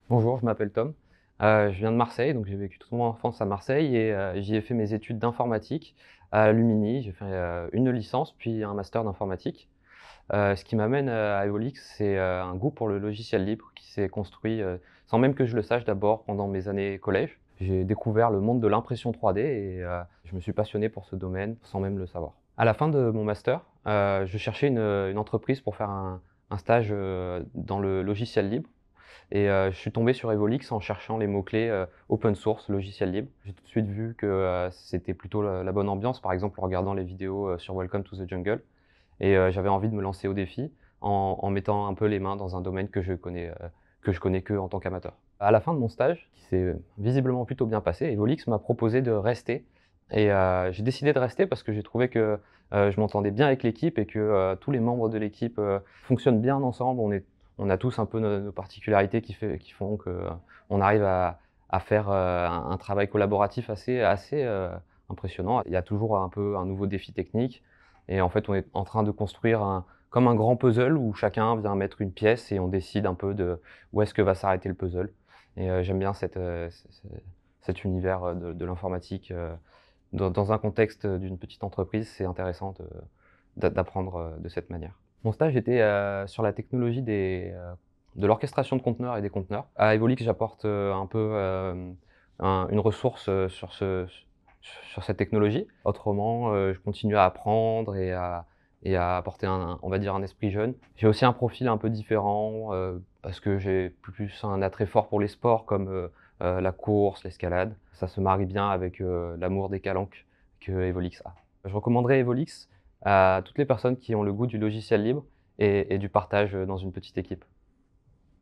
Bonjour, je m'appelle Tom. Je viens de Marseille, donc j'ai vécu toute mon enfance à Marseille et j'y ai fait mes études d'informatique à Lumini. J'ai fait, une licence puis un master d'informatique. Ce qui m'amène, à Evolix, c'est, un goût pour le logiciel libre qui s'est construit, sans même que je le sache d'abord pendant mes années collège. J'ai découvert le monde de l'impression 3D et je me suis passionné pour ce domaine sans même le savoir. À la fin de mon master, je cherchais une entreprise pour faire un stage, dans le logiciel libre. Et je suis tombé sur Evolix en cherchant les mots-clés, open source, logiciel libre. J'ai tout de suite vu que, c'était plutôt la bonne ambiance, par exemple en regardant les vidéos, sur Welcome to the Jungle et j'avais envie de me lancer au défi en mettant un peu les mains dans un domaine que je connais que en tant qu'amateur. À la fin de mon stage, qui s'est visiblement plutôt bien passé, Evolix m'a proposé de rester et j'ai décidé de rester parce que j'ai trouvé que, je m'entendais bien avec l'équipe et que, tous les membres de l'équipe, fonctionnent bien ensemble. On a tous un peu nos particularités qui font que, on arrive à faire, un travail collaboratif assez, impressionnant. Il y a toujours un peu un nouveau défi technique et en fait, on est en train de construire comme un grand puzzle où chacun vient mettre une pièce et on décide un peu de où est-ce que va s'arrêter le puzzle et j'aime bien cet univers, de l'informatique, dans un contexte d'une petite entreprise, c'est intéressant d'apprendre, de cette manière. Mon stage était, sur la technologie de l'orchestration de conteneurs et des conteneurs. À Evolix, j'apporte, un peu, une ressource, sur cette technologie. Autrement, je continue à apprendre et à apporter on va dire un esprit jeune. J'ai aussi un profil un peu différent, parce que j'ai plus un attrait fort pour les sports comme, la course, l'escalade. Ça se marie bien avec, l'amour des calanques que Evolix a. Je recommanderais Evolix à toutes les personnes qui ont le goût du logiciel libre et du partage, dans une petite équipe.